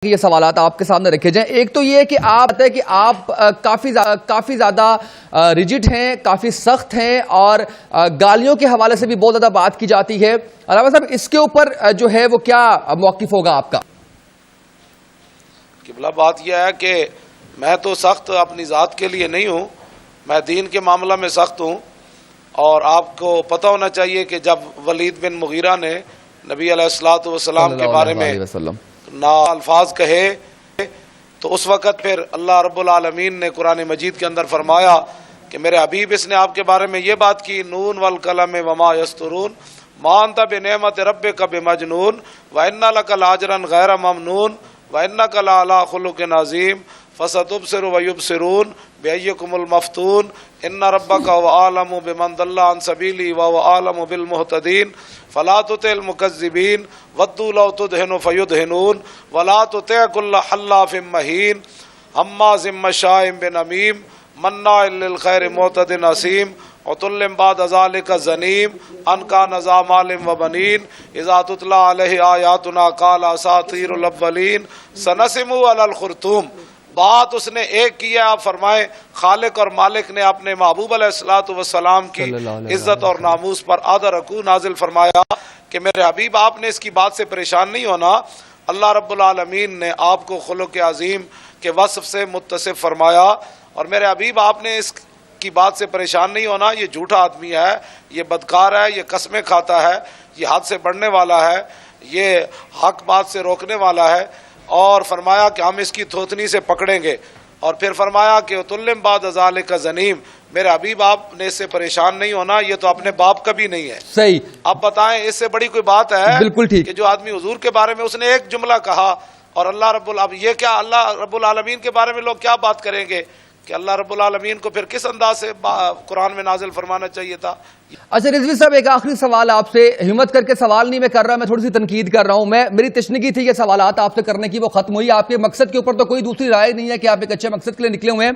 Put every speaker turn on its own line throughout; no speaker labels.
یہ سوالات آپ کے سامنے رکھے جائیں. ایک تو یہ ہے کہ آپ کافی زیادہ ریجڈ ہیں, کافی سخت ہیں, اور گالیوں کے حوالے سے بھی بہت زیادہ بات کی جاتی ہے. علامہ صاحب, اس کے اوپر جو ہے وہ کیا موقف ہوگا آپ کا؟
قبلہ بات یہ ہے کہ میں تو سخت اپنی ذات کے لیے نہیں ہوں, میں دین کے معاملہ میں سخت ہوں. اور آپ کو پتہ ہونا چاہیے کہ جب ولید بن مغیرہ نے نبی علیہ الصلوۃ والسلام کے بارے میں نا الفاظ کہے تو اس وقت پھر اللہ رب العالمین نے قرآن مجید کے اندر فرمایا کہ میرے حبیب اس نے آپ کے بارے میں یہ بات کی, نون والقلم وما یسطرون ما انت بنعمت ربک بمجنون وان لک لاجرا غیر ممنون وانک لعلی خلق عظیم فستبصر ویبصرون بأیکم المفتون ان ربک هو اعلم بمن ضل عن سبیلہ وهو اعلم بالمہتدین فلا تطع المکذبین ودوا لو تدہن فیدہنون ولا تطع کل حلاف مہین ہماز مشاء بنمیم مناع للخیر معتد اثیم عتل بعد ذلک زنیم ان کان ذا مال وبنین اذا تتلی علیہ آیاتنا قال اساطیر الاولین سنسمع علی الخرطوم. بات اس نے ایک کی ہے, آپ فرمائیں خالق اور مالک نے اپنے محبوب علیہ الصلوۃ والسلام کی عزت اور ناموس پر آدھا رکوع نازل فرمایا کہ میرے حبیب آپ نے اس کی بات سے پریشان نہیں ہونا. اللہ رب العالمین نے آپ کو خلق عظیم کے وصف سے متصف فرمایا, اور میرے حبیب آپ نے اس کی بات سے پریشان نہیں ہونا. یہ جھوٹا آدمی ہے, یہ بدکار ہے, یہ قسمیں کھاتا ہے, یہ حد سے بڑھنے والا ہے, یہ حق بات سے روکنے والا ہے. اور فرمایا کہ ہم اس کی تھوتنی سے پکڑیں گے, اور پھر فرمایا کہ عتل بعد ذلک زنیم. میرے حبیب آپ نے اس سے پریشان نہیں ہونا, یہ تو اپنے باپ کا بھی نہیں ہے.
صحیح.
اب بتائیں اس سے بڑی کوئی بات ہے؟
بالکل ٹھیک.
کہ جو آدمی حضور کے بارے میں اس نے ایک جملہ کہا, اور اللہ رب العالمین کے بارے میں لوگ کیا بات کریں گے کہ اللہ رب العالمین کو پھر کس انداز سے قرآن میں نازل فرمانا چاہیے تھا.
اچھا رضوی صاحب, ایک آخری سوال آپ سے, ہمت کر کے سوال نہیں میں کر رہا, میں تھوڑی سی تنقید کر رہا ہوں. میری تشنگی تھی یہ سوالات آپ سے کرنے کی, وہ ختم ہوئی. آپ کے مقصد کے اوپر تو کوئی دوسری رائے نہیں ہے کہ آپ ایک اچھے مقصد کے لیے نکلے ہوئے ہیں.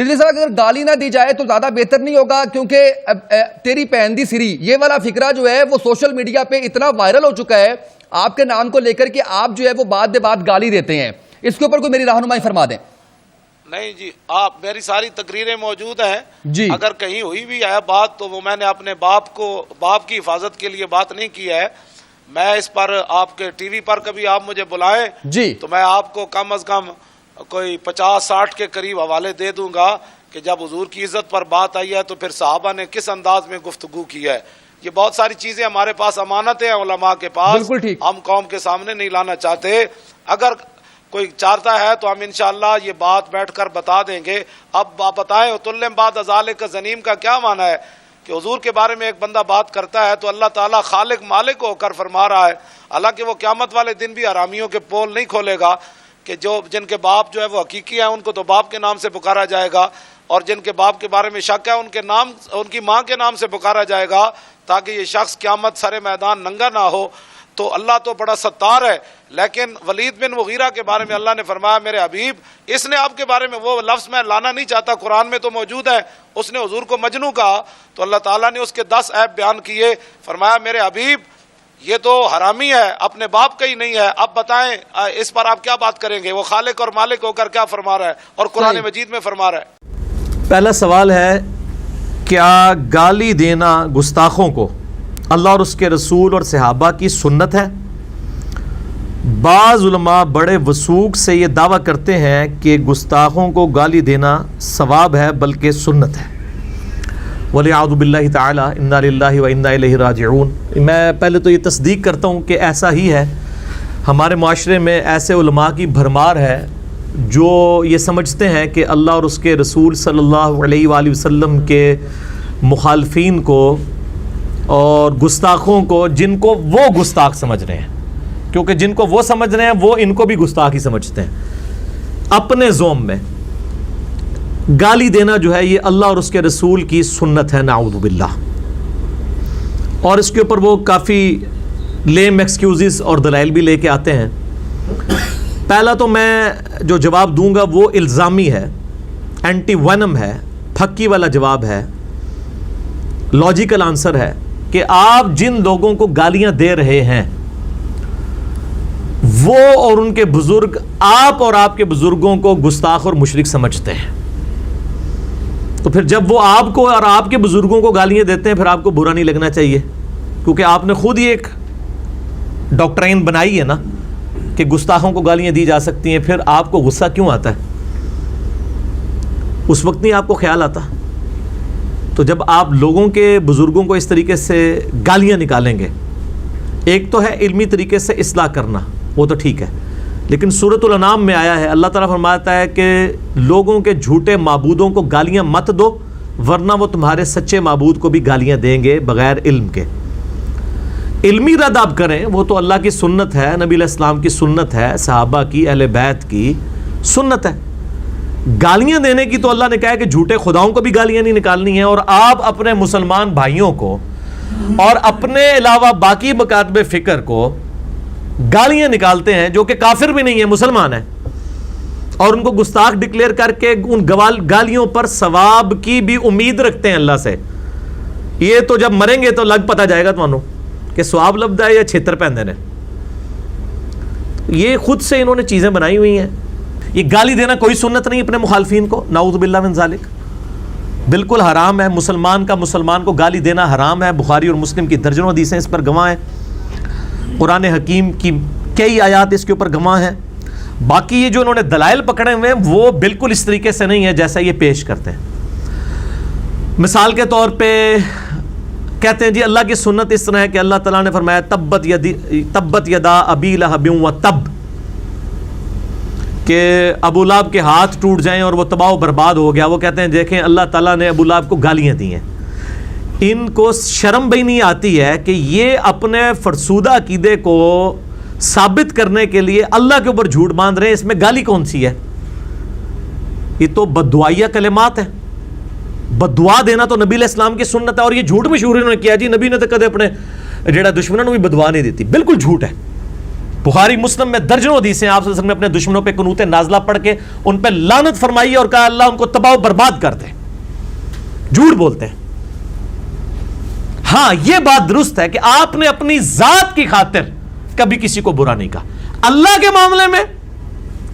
رضوی صاحب, اگر گالی نہ دی جائے تو زیادہ بہتر نہیں ہوگا, کیونکہ تیری پہندی سری یہ والا فکرہ جو ہے وہ سوشل میڈیا پہ اتنا وائرل ہو چکا ہے آپ کے نام کو لے کر کہ آپ جو ہے وہ بات بے بات گالی دیتے ہیں. اس کے اوپر کوئی میری رہنمائی فرما دیں.
نہیں جی, آپ میری ساری تقریریں موجود ہیں
جی.
اگر کہیں ہوئی بھی ہے بات تو وہ میں نے اپنے باپ کی حفاظت کے لیے بات نہیں کی ہے. میں اس پر آپ کے ٹی وی پر کبھی آپ مجھے بلائیں
جی
تو میں آپ کو کم از کم کوئی 50-60 کے قریب حوالے دے دوں گا کہ جب حضور کی عزت پر بات آئی ہے تو پھر صحابہ نے کس انداز میں گفتگو کی ہے. یہ بہت ساری چیزیں ہمارے پاس امانتیں ہیں علماء کے پاس, ہم قوم کے سامنے نہیں لانا چاہتے. اگر کوئی چاہتا ہے تو ہم انشاءاللہ یہ بات بیٹھ کر بتا دیں گے. اب آپ بتائیں عتل بعد ذلک زنیم کا کیا معنی ہے؟ کہ حضور کے بارے میں ایک بندہ بات کرتا ہے تو اللہ تعالیٰ خالق مالک ہو کر فرما رہا ہے, حالانکہ وہ قیامت والے دن بھی حرامیوں کے پول نہیں کھولے گا کہ جن کے باپ جو ہے وہ حقیقی ہیں ان کو تو باپ کے نام سے پکارا جائے گا, اور جن کے باپ کے بارے میں شک ہے ان کی ماں کے نام سے پکارا جائے گا, تاکہ یہ شخص قیامت سر میدان ننگا نہ ہو. تو اللہ تو بڑا ستار ہے. لیکن ولید بن مغیرہ کے بارے میں اللہ نے فرمایا میرے حبیب اس نے آپ کے بارے میں وہ لفظ میں لانا نہیں چاہتا, قرآن میں تو موجود ہے, اس نے حضور کو مجنوں کہا تو اللہ تعالیٰ نے اس کے 10 عیب بیان کیے. فرمایا میرے حبیب یہ تو حرامی ہے, اپنے باپ کا ہی نہیں ہے. اب بتائیں اس پر آپ کیا بات کریں گے؟ وہ خالق اور مالک ہو کر کیا فرما رہا ہے اور قرآن مجید میں فرما رہا ہے.
پہلا سوال ہے, کیا گالی دینا گستاخوں کو اللہ اور اس کے رسول اور صحابہ کی سنت ہے؟ بعض علماء بڑے وثوق سے یہ دعویٰ کرتے ہیں کہ گستاخوں کو گالی دینا ثواب ہے بلکہ سنت ہے. وَلِعَوْذُ بِاللَّهِ تَعَالَى اِنَّا لِلَّهِ وَإِنَّا إِلَيْهِ رَاجِعُونَ. میں پہلے تو یہ تصدیق کرتا ہوں کہ ایسا ہی ہے. ہمارے معاشرے میں ایسے علماء کی بھرمار ہے جو یہ سمجھتے ہیں کہ اللہ اور اس کے رسول صلی اللہ علیہ وآلہ وسلم کے مخالفین کو اور گستاخوں کو, جن کو وہ گستاخ سمجھ رہے ہیں, کیونکہ جن کو وہ سمجھ رہے ہیں وہ ان کو بھی گستاخ ہی سمجھتے ہیں, اپنے زوم میں گالی دینا جو ہے یہ اللہ اور اس کے رسول کی سنت ہے, نعوذ باللہ. اور اس کے اوپر وہ کافی لیم ایکسکیوزز اور دلائل بھی لے کے آتے ہیں. پہلا تو میں جو جواب دوں گا وہ الزامی ہے, اینٹی وینم ہے, پھکی والا جواب ہے, لاجیکل آنسر ہے کہ آپ جن لوگوں کو گالیاں دے رہے ہیں وہ اور ان کے بزرگ آپ اور آپ کے بزرگوں کو گستاخ اور مشرک سمجھتے ہیں. تو پھر جب وہ آپ کو اور آپ کے بزرگوں کو گالیاں دیتے ہیں پھر آپ کو برا نہیں لگنا چاہیے, کیونکہ آپ نے خود ہی ایک ڈاکٹرائن بنائی ہے نا کہ گستاخوں کو گالیاں دی جا سکتی ہیں. پھر آپ کو غصہ کیوں آتا ہے؟ اس وقت نہیں آپ کو خیال آتا. تو جب آپ لوگوں کے بزرگوں کو اس طریقے سے گالیاں نکالیں گے, ایک تو ہے علمی طریقے سے اصلاح کرنا, وہ تو ٹھیک ہے, لیکن سورۃ الانعام میں آیا ہے, اللہ تعالیٰ فرماتا ہے کہ لوگوں کے جھوٹے معبودوں کو گالیاں مت دو ورنہ وہ تمہارے سچے معبود کو بھی گالیاں دیں گے بغیر علم کے. علمی رد آپ کریں, وہ تو اللہ کی سنت ہے, نبی علیہ السلام کی سنت ہے, صحابہ کی, اہل بیت کی سنت ہے. گالیاں دینے کی تو اللہ نے کہا ہے کہ جھوٹے خداؤں کو بھی گالیاں نہیں نکالنی ہیں, اور آپ اپنے مسلمان بھائیوں کو اور اپنے علاوہ باقی مکاتب فکر کو گالیاں نکالتے ہیں جو کہ کافر بھی نہیں ہے, مسلمان ہیں, اور ان کو گستاخ ڈکلیئر کر کے ان گالیوں پر ثواب کی بھی امید رکھتے ہیں اللہ سے. یہ تو جب مریں گے تو لگ پتہ جائے گا تمہوں کہ ثواب لبدا ہے یا چھتر پہندے نے. یہ خود سے انہوں نے چیزیں بنائی ہوئی ہیں. یہ گالی دینا کوئی سنت نہیں اپنے مخالفین کو, نعوذ باللہ من ذالک, بالکل حرام ہے. مسلمان کا مسلمان کو گالی دینا حرام ہے. بخاری اور مسلم کی درجنوں حدیثیں اس پر گواہ ہیں, قرآن حکیم کی کئی آیات اس کے اوپر گواہ ہیں. باقی یہ جو انہوں نے دلائل پکڑے ہوئے ہیں وہ بالکل اس طریقے سے نہیں ہے جیسا یہ پیش کرتے ہیں. مثال کے طور پہ کہتے ہیں جی اللہ کی سنت اس طرح ہے کہ اللہ تعالیٰ نے فرمایا تبت یدا ابی لہب و تب, کہ ابو لہب کے ہاتھ ٹوٹ جائیں اور وہ تباہ و برباد ہو گیا. وہ کہتے ہیں دیکھیں اللہ تعالیٰ نے ابو لہب کو گالیاں دی ہیں. ان کو شرم بھی نہیں آتی ہے کہ یہ اپنے فرسودہ عقیدے کو ثابت کرنے کے لیے اللہ کے اوپر جھوٹ باندھ رہے ہیں. اس میں گالی کون سی ہے؟ یہ تو بددعائیہ کلمات ہیں. بددعا دینا تو نبی علیہ السلام کی سنت ہے, اور یہ جھوٹ مشہور انہوں نے کیا جی نبی نے تو کدے اپنے جڑا دشمنوں بھی بددعا نہیں دیتی. بالکل جھوٹ ہے. بخاری مسلم میں درجنوں حدیثیں آپ صلی اللہ علیہ وسلم نے اپنے دشمنوں پہ قنوت نازلہ پڑھ کے ان پہ لعنت فرمائی اور کہا اللہ ان کو تباہ و برباد کر دے. جھوٹ بولتے ہیں. ہاں یہ بات درست ہے کہ آپ نے اپنی ذات کی خاطر کبھی کسی کو برا نہیں کہا, اللہ کے معاملے میں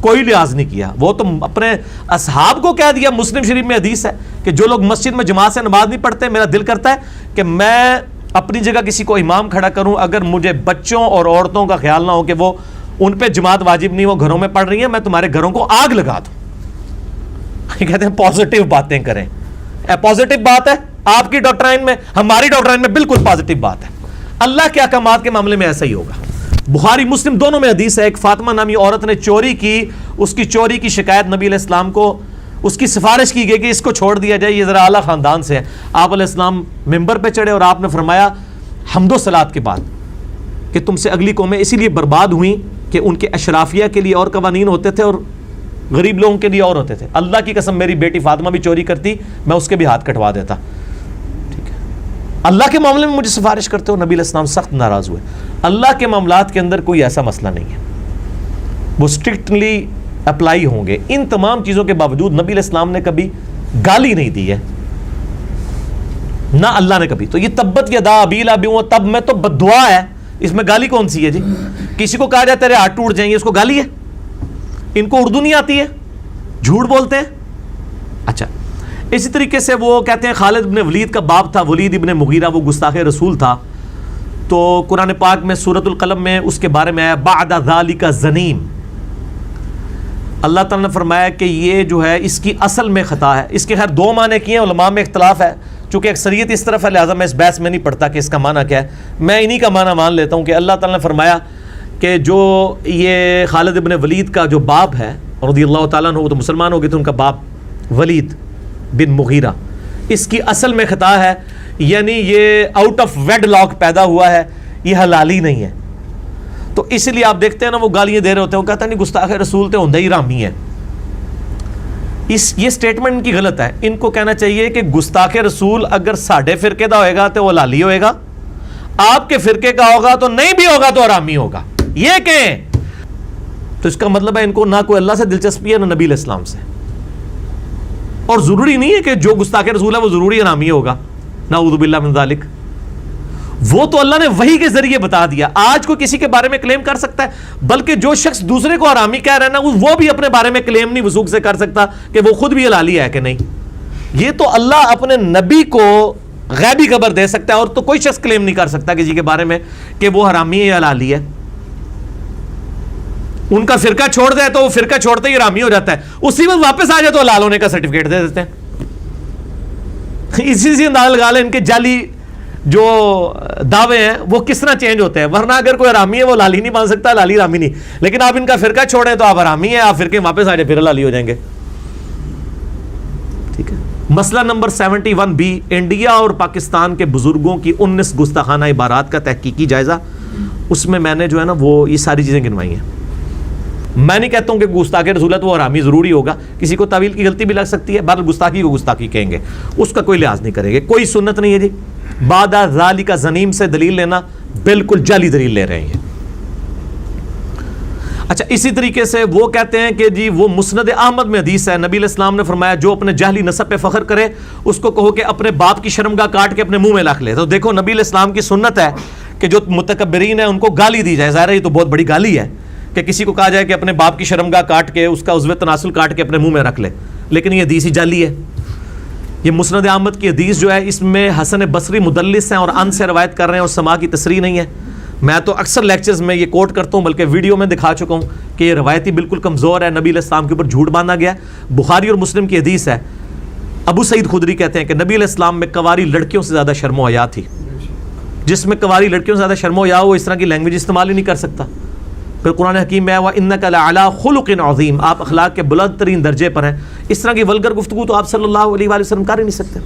کوئی لحاظ نہیں کیا. وہ تو اپنے اصحاب کو کہہ دیا. مسلم شریف میں حدیث ہے کہ جو لوگ مسجد میں جماعت سے نماز نہیں پڑھتے, میرا دل کرتا ہے کہ میں اپنی جگہ کسی کو امام کھڑا کروں اگر مجھے بچوں اور عورتوں کا خیال نہ ہو کہ وہ ان پہ جماعت واجب نہیں, وہ گھروں میں پڑھ رہی ہیں, میں تمہارے گھروں کو آگ لگا دوں. کہتے ہیں پازیٹیو باتیں کریں. پازیٹیو بات ہے آپ کی ڈاکٹرائن میں, ہماری ڈاکٹرائن میں بالکل پازیٹیو بات ہے. اللہ کے احکامات کے معاملے میں ایسا ہی ہوگا. بخاری مسلم دونوں میں حدیث ہے, ایک فاطمہ نامی عورت نے چوری کی, اس کی چوری کی شکایت نبی علیہ السلام کو, اس کی سفارش کی گئی کہ اس کو چھوڑ دیا جائے, یہ ذرا اعلیٰ خاندان سے ہے. آپ علیہ السلام ممبر پہ چڑھے اور آپ نے فرمایا حمد و صلات کے بعد کہ تم سے اگلی قومیں اسی لیے برباد ہوئیں کہ ان کے اشرافیہ کے لیے اور قوانین ہوتے تھے اور غریب لوگوں کے لیے اور ہوتے تھے. اللہ کی قسم میری بیٹی فاطمہ بھی چوری کرتی, میں اس کے بھی ہاتھ کٹوا دیتا. ٹھیک ہے, اللہ کے معاملے میں مجھے سفارش کرتے ہو. نبی علیہ السلام سخت ناراض ہوئے. اللہ کے معاملات کے اندر کوئی ایسا مسئلہ نہیں ہے, وہ اسٹرکٹلی اپلائی ہوں گے. ان تمام چیزوں کے باوجود نبی علیہ السلام نے کبھی گالی نہیں دی ہے, نہ اللہ نے کبھی. تو یہ تبت یدا ابی لہب و تب میں تو بددعا ہے, اس میں گالی کون سی ہے جی؟ کسی کو کہا جائے تیرے ہاتھ ٹوٹ جائیں گے, اس کو گالی ہے؟ ان کو اردو نہیں آتی ہے, جھوٹ بولتے ہیں. اچھا, اسی طریقے سے وہ کہتے ہیں خالد ابن ولید کا باپ تھا ولید ابن مغیرہ, وہ گستاخ رسول تھا. تو قرآن پاک میں سورۃ القلم میں اس کے بارے میں آیا بعد ذالک زنیم. اللہ تعالیٰ نے فرمایا کہ یہ جو ہے اس کی اصل میں خطا ہے. اس کے خیر دو معنی کیے ہیں, علماء میں اختلاف ہے, چونکہ اکثریت اس طرف ہے لہٰذا میں اس بحث میں نہیں پڑھتا کہ اس کا معنی کیا ہے. میں انہی کا معنی مان لیتا ہوں کہ اللہ تعالیٰ نے فرمایا کہ جو یہ خالد ابن ولید کا جو باپ ہے رضی اللہ تعالیٰ عنہ, وہ تو مسلمان ہو گئے تھے, ان کا باپ ولید بن مغیرہ, اس کی اصل میں خطا ہے, یعنی یہ آؤٹ آف ویڈ لاک پیدا ہوا ہے, یہ حلالی نہیں ہے. تو اس لیے آپ دیکھتے ہیں نا وہ گالیاں دے رہے ہوتے ہیں, وہ کہتا ہے نہیں گستاخ رسول تے ہوندے ہی رامی ہے. یہ سٹیٹمنٹ ان کی غلط ہے. ان کو کہنا چاہیے کہ گستاخ رسول اگر ساڑھے فرقے دا ہوئے گا تو وہ لالی ہوئے گا, آپ کے فرقے کا ہوگا تو نہیں بھی ہوگا تو حرامی ہوگا, یہ کہیں. تو اس کا مطلب ہے ان کو نہ کوئی اللہ سے دلچسپی ہے نہ نبی علیہ السلام سے. اور ضروری نہیں ہے کہ جو گستاخ رسول ہے وہ ضروری حرامی ہوگا, نعوذ باللہ من ذالک. وہ تو اللہ نے وحی کے ذریعے بتا دیا. آج کوئی کسی کے بارے میں کلیم کر سکتا ہے؟ بلکہ جو شخص دوسرے کو حرامی کہہ رہا ہے نا, وہ بھی اپنے بارے میں کلیم نہیں وثوق سے کر سکتا کہ وہ خود بھی حلالی ہے کہ نہیں. یہ تو اللہ اپنے نبی کو غیبی خبر دے سکتا ہے, اور تو کوئی شخص کلیم نہیں کر سکتا کسی کے بارے میں کہ وہ حرامی ہے یا حلالی ہے. ان کا فرقہ چھوڑ دے تو وہ فرقہ چھوڑتے ہی حرامی ہو جاتا ہے, اسی وقت واپس آ جائے تو حلال ہونے کا سرٹیفکیٹ دے دیتے ہیں. اسی سے اندازہ لگا لیں ان کے جعلی جو دعوے ہیں وہ کس طرح چینج ہوتے ہیں. ورنہ اگر کوئی حرامی ہے وہ حلالی نہیں مان سکتا, حلالی حرامی نہیں. لیکن آپ ان کا فرقہ چھوڑیں تو آپ حرامی ہیں, آپ فرقے واپس آ جائیں پھر حلالی ہو جائیں گے. ٹھیک ہے. مسئلہ نمبر 71B, انڈیا اور پاکستان کے بزرگوں کی 19 گستاخانہ عبارات کا تحقیقی جائزہ. اس میں میں نے جو ہے نا وہ یہ ساری چیزیں گنوائی ہیں. میں نہیں کہتا ہوں کہ گستاخ رسول ہے تو وہ حرامی ضروری ہوگا, کسی کو تعویل کی غلطی بھی لگ سکتی ہے, بہرحال گستاخی کو گستاخی کہیں گے, اس کا کوئی لحاظ نہیں کریں گے. کوئی سنت نہیں ہے جی. بعد ذالک زنیم سے دلیل لینا بالکل جعلی دلیل لے رہے ہیں. اچھا, اسی طریقے سے وہ کہتے ہیں کہ جی وہ مسند احمد میں حدیث ہے, نبی علیہ السلام نے فرمایا جو اپنے جہلی نسب پہ فخر کرے اس کو کہو کہ اپنے باپ کی شرمگاہ کاٹ کے اپنے منہ میں رکھ لے. تو دیکھو نبی علیہ السلام کی سنت ہے کہ جو متکبرین ہیں ان کو گالی دی جائے. ظاہر ہے یہ تو بہت بڑی گالی ہے کہ کسی کو کہا جائے کہ اپنے باپ کی شرمگاہ کاٹ کے اس کا عضو تناسل کاٹ کے اپنے منہ میں رکھ لے. لیکن یہ حدیث ہی جعلی ہے. یہ مسند احمد کی حدیث جو ہے اس میں حسن بصری مدلس ہیں اور ان سے روایت کر رہے ہیں اور سما کی تصریح نہیں ہے. میں تو اکثر لیکچرز میں یہ کوٹ کرتا ہوں, بلکہ ویڈیو میں دکھا چکا ہوں کہ یہ روایتی بالکل کمزور ہے. نبی علیہ السلام کے اوپر جھوٹ باندھا گیا. بخاری اور مسلم کی حدیث ہے. ابو سعید خدری کہتے ہیں کہ نبی علیہ السلام میں کنواری لڑکیوں سے زیادہ شرم و حیا تھی. جس میں کنواری لڑکیوں سے زیادہ شرم و حیا ہو وہ اس طرح کی لینگویج استعمال ہی نہیں کر سکتا. پھر قرآن حکیم میں وَإِنَّكَ لَعَلَىٰ خُلُقٍ عَظِيمٍ, آپ اخلاق کے بلند ترین درجے پر ہیں. اس طرح کی ولگر گفتگو تو آپ صلی اللہ علیہ وآلہ وسلم کر ہی نہیں سکتے.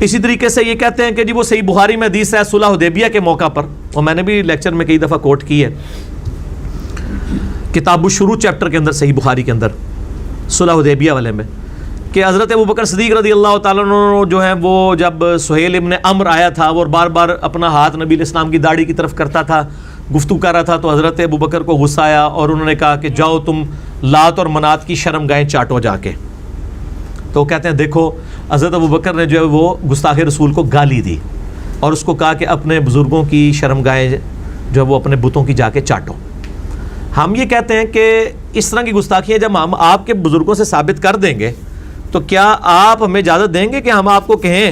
اسی طریقے سے یہ کہتے ہیں کہ جی وہ صحیح بخاری میں حدیث ہے صلح حدیبیہ کے موقع پر, اور میں نے بھی لیکچر میں کئی دفعہ کوٹ کی ہے کتاب الشروع چیپٹر کے اندر صحیح بخاری کے اندر صلح حدیبیہ والے میں, کہ حضرت ابوبکر صدیق رضی اللہ تعالیٰ عنہ جو ہے وہ جب سہیل ابن عمرو آیا تھا وہ بار بار اپنا ہاتھ نبی علیہ السلام کی داڑھی کی طرف کرتا تھا, گفتگو کر رہا تھا, تو حضرت ابوبکر کو غصہ آیا اور انہوں نے کہا کہ جاؤ تم لات اور منات کی شرمگاہیں چاٹو جا کے. تو کہتے ہیں دیکھو حضرت ابوبکر نے جو ہے وہ گستاخ رسول کو گالی دی اور اس کو کہا کہ اپنے بزرگوں کی شرمگاہیں جو ہے وہ اپنے بتوں کی جا کے چاٹو. ہم یہ کہتے ہیں کہ اس طرح کی گستاخیاں جب ہم آپ کے بزرگوں سے ثابت کر دیں گے تو کیا آپ ہمیں اجازت دیں گے کہ ہم آپ کو کہیں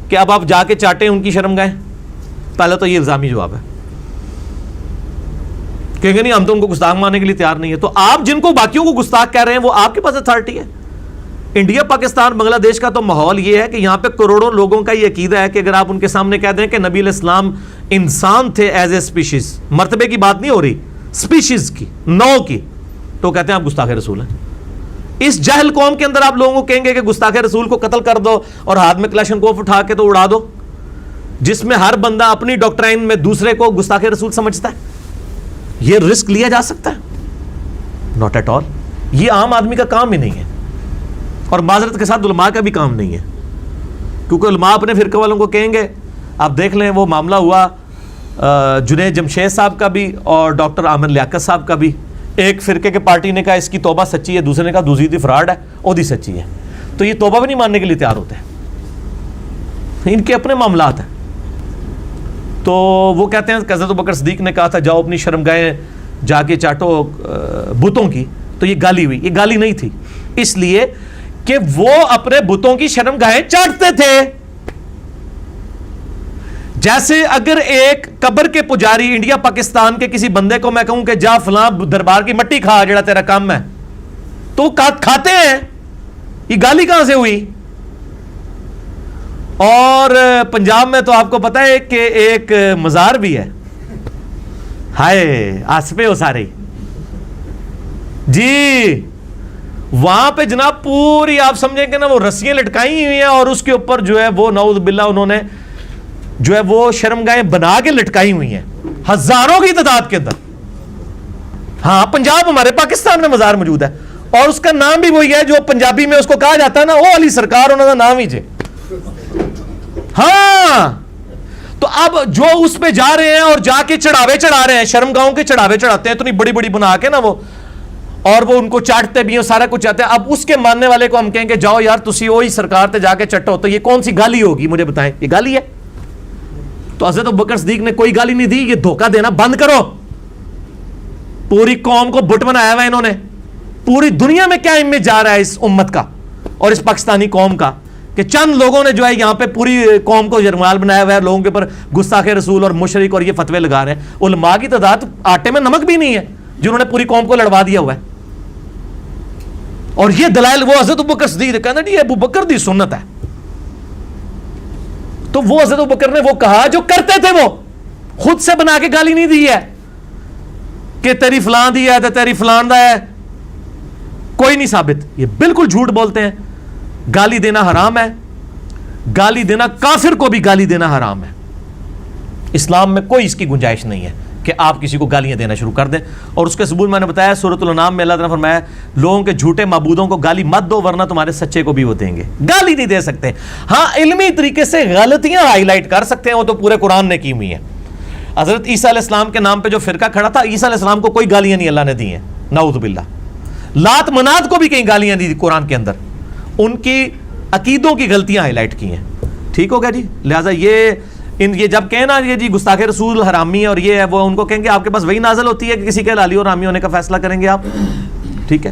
کہ اب آپ جا کے چاٹیں ان کی شرمگاہیں؟ پہلے تو یہ الزامی جواب ہے. کہیں گے نہیں ہم تو ان کو گستاخ ماننے کے لیے تیار نہیں ہے. تو آپ جن کو باقیوں کو گستاخ کہہ رہے ہیں وہ آپ کے پاس اتھارٹی ہے. انڈیا پاکستان بنگلہ دیش کا تو ماحول یہ ہے کہ یہاں پہ کروڑوں لوگوں کا یہ عقیدہ ہے کہ اگر آپ ان کے سامنے کہہ دیں کہ نبی علیہ السلام انسان تھے ایز اے اسپیشیز, مرتبے کی بات نہیں ہو رہی, اسپیشیز کی, نو کی, تو کہتے ہیں آپ گستاخ رسول ہیں. اس جہل قوم کے اندر آپ لوگوں کو کہیں گے کہ گستاخ رسول کو قتل کر دو اور ہاتھ میں کلاشنکوف اٹھا کے تو اڑا دو, جس میں ہر بندہ اپنی ڈاکٹرائن میں دوسرے کو گستاخ رسول سمجھتا ہے. یہ رسک لیا جا سکتا ہے؟ Not at all. یہ عام آدمی کا کام ہی نہیں ہے, اور معذرت کے ساتھ علماء کا بھی کام نہیں ہے, کیونکہ علماء اپنے فرقے والوں کو کہیں گے. آپ دیکھ لیں وہ معاملہ ہوا جنید جمشید صاحب کا بھی اور ڈاکٹر عامر لیاقت صاحب کا بھی. ایک فرقے کے پارٹی نے کہا اس کی توبہ سچی ہے, دوسرے نے کہا دوزیدی فراڈ ہے, اودی سچی ہے. تو یہ توبہ بھی نہیں ماننے کے لیے تیار ہوتے ہیں, ان کے اپنے معاملات ہیں. تو وہ کہتے ہیں کہ حضرت ابوبکر صدیق نے کہا تھا جاؤ اپنی شرمگاہیں جا کے چاٹو بتوں کی, تو یہ گالی ہوئی. یہ گالی نہیں تھی, اس لیے کہ وہ اپنے بتوں کی شرمگاہیں چاٹتے تھے. جیسے اگر ایک قبر کے پجاری انڈیا پاکستان کے کسی بندے کو میں کہوں کہ جا فلاں دربار کی مٹی کھا جڑا تیرا کام ہے, تو کھاتے ہیں. یہ گالی کہاں سے ہوئی؟ اور پنجاب میں تو آپ کو پتا ہے کہ ایک مزار بھی ہے, ہائے آسپے ہو سارے جی, وہاں پہ جناب پوری آپ سمجھیں کہ نا وہ رسیاں لٹکائی ہوئی ہیں اور اس کے اوپر جو ہے وہ نعوذ باللہ انہوں نے جو ہے وہ شرمگاہیں بنا کے لٹکائی ہوئی ہیں ہزاروں کی تعداد کے اندر. ہاں پنجاب ہمارے پاکستان میں مزار موجود ہے, اور اس کا نام بھی وہی ہے جو پنجابی میں اس کو کہا جاتا ہے نا, او علی سرکار انہوں کا نام ہی جے. ہاں تو اب جو اس پہ جا رہے ہیں اور جا کے چڑھاوے چڑھا رہے ہیں, شرمگاہوں کے چڑھاوے چڑھاتے ہیں اتنی بڑی بڑی بنا کے نا وہ, اور وہ ان کو چاٹتے بھی ہیں, سارا کچھ چاہتے ہیں. اب اس کے ماننے والے کو ہم کہیں کہ جاؤ یار تسی وہی سرکار تے جا کے چٹو, تو یہ کون سی گالی ہوگی؟ مجھے بتائیں, یہ گالی ہے؟ تو حضرت ابوبکر صدیق نے کوئی گالی نہیں دی. یہ دھوکہ دینا بند کرو. پوری قوم کو بت بنایا ہوا انہوں نے. پوری دنیا میں کیا امیج جا رہا ہے اس امت کا اور اس پاکستانی قوم کا کہ چند لوگوں نے جو ہے یہاں پہ پوری قوم کو جرمال بنایا ہوا ہے, لوگوں کے اوپر گستاخ رسول اور مشرک اور یہ فتوے لگا رہے ہیں. علماء کی تعداد آٹے میں نمک بھی نہیں ہے جنہوں نے پوری قوم کو لڑوا دیا ہوا ہے. اور یہ دلائل وہ حضرت ابوبکر صدیق کہنا جی ابوبکر دی سنت ہے. تو وہ حضرت ابوبکر نے وہ کہا جو کرتے تھے, وہ خود سے بنا کے گالی نہیں دی ہے کہ تیری فلان دی ہے تو تیری فلان دا ہے. کوئی نہیں ثابت. یہ بالکل جھوٹ بولتے ہیں. گالی دینا حرام ہے. گالی دینا, کافر کو بھی گالی دینا حرام ہے. اسلام میں کوئی اس کی گنجائش نہیں ہے کہ آپ کسی کو گالیاں دینا شروع کر دیں. اور اس کے ثبوت میں نے بتایا سورۃ الانعام میں اللہ تعالیٰ نے فرمایا لوگوں کے جھوٹے معبودوں کو گالی مت دو ورنہ تمہارے سچے کو بھی وہ دیں گے. گالی نہیں دے سکتے. ہاں علمی طریقے سے غلطیاں ہائی لائٹ کر سکتے ہیں, وہ تو پورے قرآن نے کی ہوئی ہیں. حضرت عیسیٰ علیہ السلام کے نام پہ جو فرقہ کھڑا تھا, عیسیٰ علیہ السلام کو کوئی گالیاں نہیں اللہ نے دی ہیں, نعوذ باللہ. لات منات کو بھی کہیں گالیاں دی قرآن کے اندر. ان کی عقیدوں کی غلطیاں ہائی لائٹ کی ہیں. ٹھیک ہو گیا جی. لہٰذا یہ جب کہیں نا یہ جی گستاخ رسول حرامی ہے اور یہ ہے وہ, ان کو کہیں گے آپ کے پاس وہی نازل ہوتی ہے کہ کسی کے لالی اور حرامی ہونے کا فیصلہ کریں گے آپ. ٹھیک ہے.